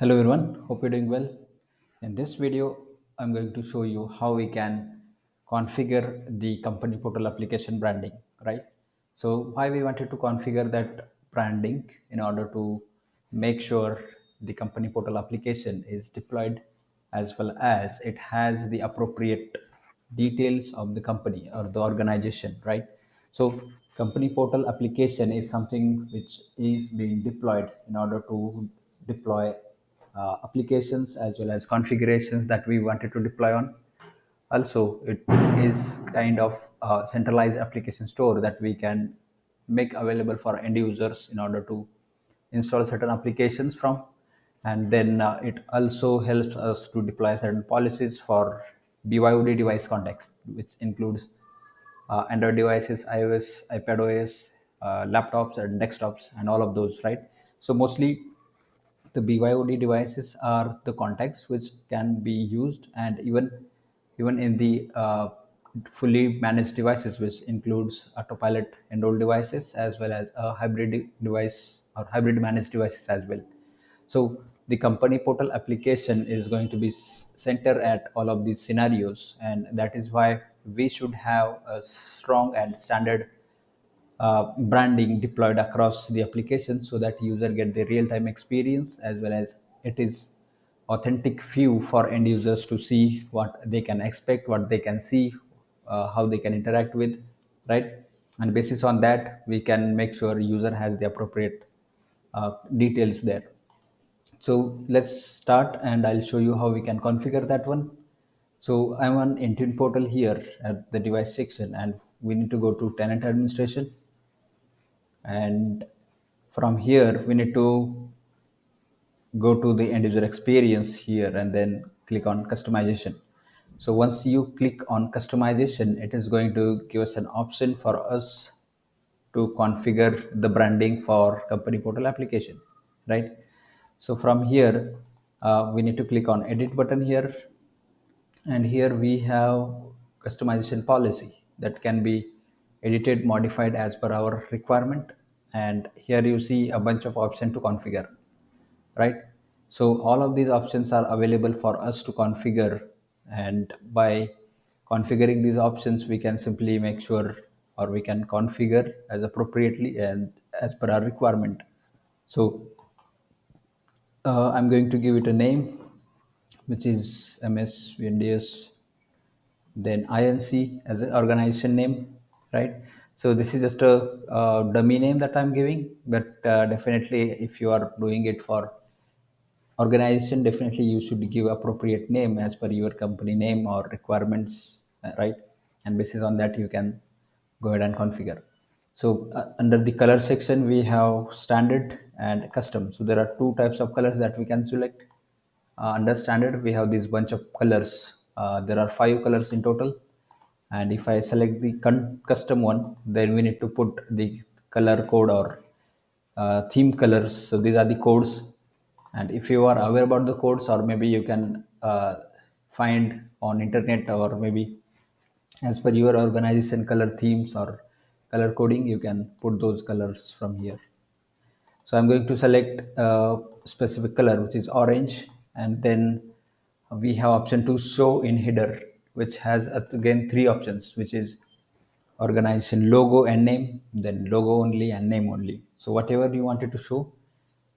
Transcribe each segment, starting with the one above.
Hello everyone, hope you're doing well. In this video, I'm going to show you how we can configure the company portal application branding, right? So why we wanted to configure that branding in order to make sure the company portal application is deployed as well as it has the appropriate details of the company or the organization, right? So company portal application is something which is being deployed in order to deploy applications as well as configurations that we wanted to deploy on. Also, it is kind of a centralized application store that we can make available for end users in order to install certain applications from. And then it also helps us to deploy certain policies for BYOD device context, which includes Android devices, iOS, iPadOS, laptops and desktops, and all of those, right? So mostly the BYOD devices are the contacts which can be used, and even in the fully managed devices, which includes autopilot enrolled devices as well as a hybrid device or hybrid managed devices as well. So the company portal application is going to be center at all of these scenarios, and that is why we should have a strong and standard branding deployed across the application so that user get the real-time experience as well as it is authentic view for end users to see what they can expect, what they can see, how they can interact with, right? And basis on that we can make sure user has the appropriate details there. So let's start and I'll show you how we can configure that one. So I'm on Intune portal here at the device section, and we need to go to tenant administration, and from here we need to go to the end user experience here and then click on customization. So once you click on customization, it is going to give us an option for us to configure the branding for company portal application, right? So from here we need to click on edit button here, and here we have customization policy that can be edited, modified as per our requirement. And here you see a bunch of options to configure, right? So all of these options are available for us to configure, and by configuring these options we can simply make sure, or we can configure as appropriately and as per our requirement. So I'm going to give it a name which is MSVNDS, then INC as an organization name, right? So this is just a dummy name that I'm giving, but definitely if you are doing it for organization, definitely you should give appropriate name as per your company name or requirements, right? And basis on that you can go ahead and configure. So under the color section we have standard and custom. So there are two types of colors that we can select. Under standard we have this bunch of colors. There are 5 colors in total, and if I select the custom one, then we need to put the color code or theme colors. So these are the codes, and if you are aware about the codes, or maybe you can find on internet, or maybe as per your organization color themes or color coding, you can put those colors from here. So I'm going to select a specific color which is orange, and then we have option to show in header, which has again 3 options, which is organization logo and name, then logo only and name only. So whatever you wanted to show,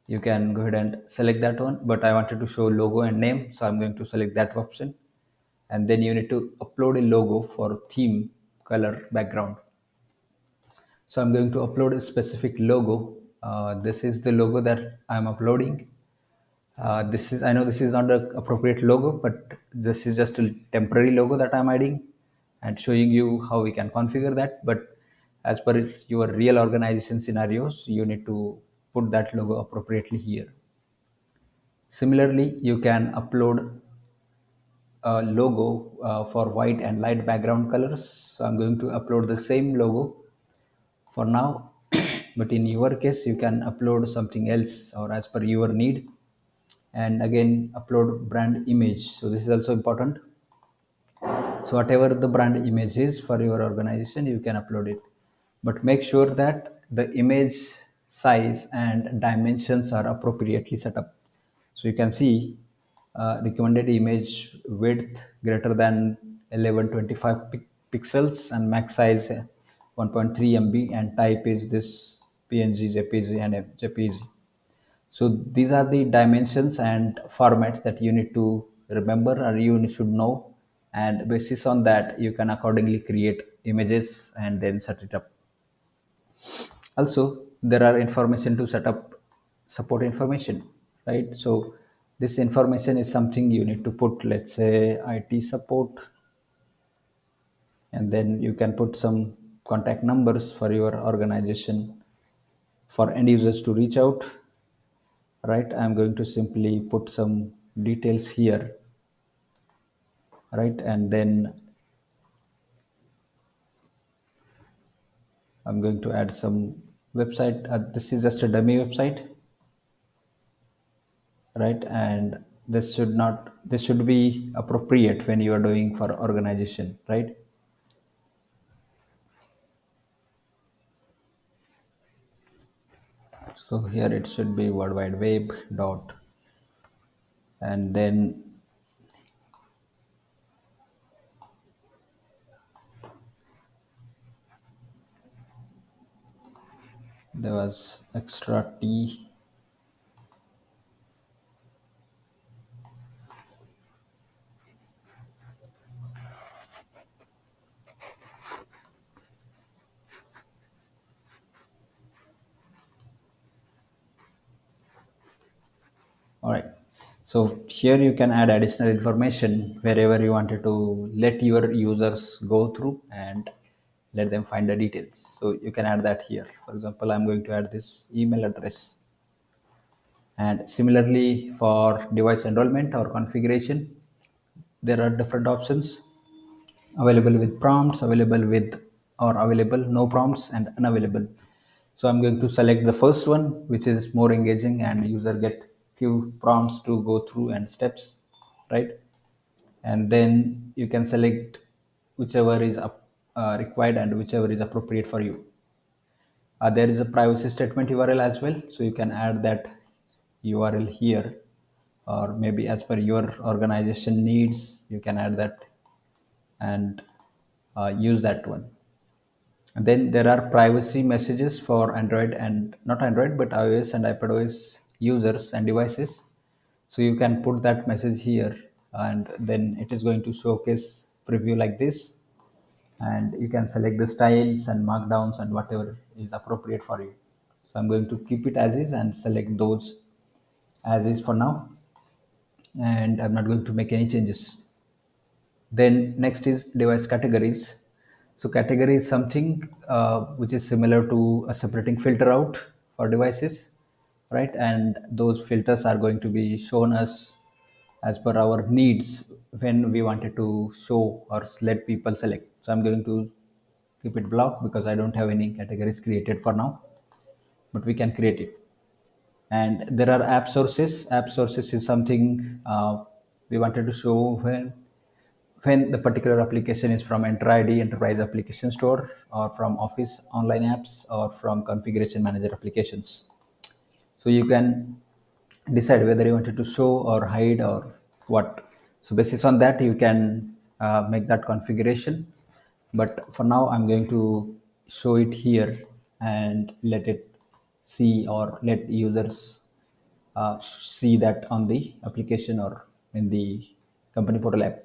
you can go ahead and select that one, but I wanted to show logo and name, so I'm going to select that option. And then you need to upload a logo for theme color background. So I'm going to upload a specific logo. This is the logo that I'm uploading. This is, I know this is not the appropriate logo, but this is just a temporary logo that I'm adding and showing you how we can configure that. But as per your real organization scenarios, you need to put that logo appropriately here. Similarly, you can upload a logo for white and light background colors. So I'm going to upload the same logo for now, but in your case you can upload something else or as per your need. And again, upload brand image. So this is also important. So whatever the brand image is for your organization, you can upload it, but make sure that the image size and dimensions are appropriately set up. So you can see recommended image width greater than 1125 pixels and max size 1.3 MB, and type is this PNG, JPG, and JPG. So these are the dimensions and formats that you need to remember or you should know, and basis on that you can accordingly create images and then set it up. Also, there are information to set up support information, right? So this information is something you need to put, let's say IT support, and then you can put some contact numbers for your organization for end users to reach out, right? I'm going to simply put some details here, right? And then I'm going to add some website. This is just a dummy website, right? And this should be appropriate when you are doing for organization, right? So here it should be world wide web dot, and then there was extra t. All right. So here you can add additional information wherever you wanted to let your users go through and let them find the details. So you can add that here. For example, I'm going to add this email address. And similarly for device enrollment or configuration, there are different options available with prompts, available with or available no prompts, and unavailable. So I'm going to select the first one, which is more engaging and user get few prompts to go through and steps, right? And then you can select whichever is required and whichever is appropriate for you. There is a privacy statement URL as well, so you can add that URL here, or maybe as per your organization needs you can add that and use that one. And then there are privacy messages for Android and not Android but iOS and iPadOS users and devices. So you can put that message here, and then it is going to showcase preview like this, and you can select the styles and markdowns and whatever is appropriate for you. So I'm going to keep it as is and select those as is for now, and I'm not going to make any changes. Then next is device categories. So category is something which is similar to a separating filter out for devices, right? And those filters are going to be shown us as per our needs when we wanted to show or let people select. So I'm going to keep it blocked because I don't have any categories created for now, but we can create it. And there are app sources is something we wanted to show when the particular application is from Enter ID Enterprise Application Store, or from Office Online Apps, or from Configuration Manager applications. So you can decide whether you wanted to show or hide or what. So basis on that, you can make that configuration. But for now, I'm going to show it here and let it see or let users see that on the application or in the company portal app.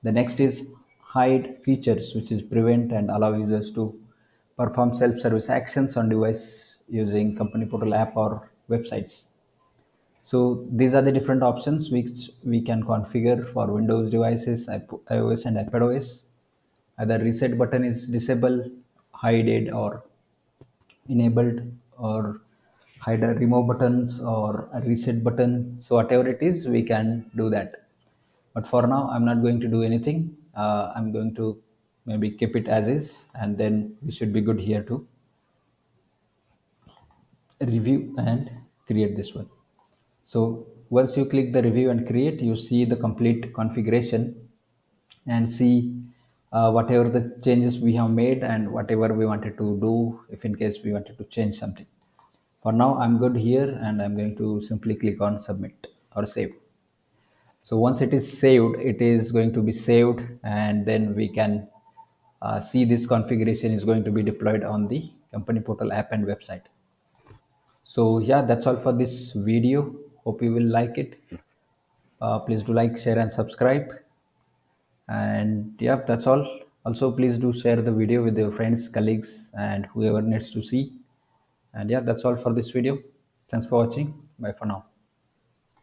The next is hide features, which is prevent and allow users to perform self-service actions on device using company portal app or websites. So these are the different options which we can configure for Windows devices, iOS and iPadOS. Either reset button is disabled, hide it, or enabled, or hide a remove buttons or a reset button. So whatever it is, we can do that. But for now, I'm not going to do anything. I'm going to maybe keep it as is, and then we should be good here to review and create this one. So once you click the review and create, you see the complete configuration and see whatever the changes we have made and whatever we wanted to do if in case we wanted to change something. For now, I'm good here and I'm going to simply click on submit. or save. So once it is saved, it is going to be saved, and then we can see this configuration is going to be deployed on the company portal app and website. So yeah, that's all for this video. Hope you will like it. Please do like, share, and subscribe. And yeah, that's all. Also, please do share the video with your friends, colleagues, and whoever needs to see. And yeah, that's all for this video. Thanks for watching. Bye for now.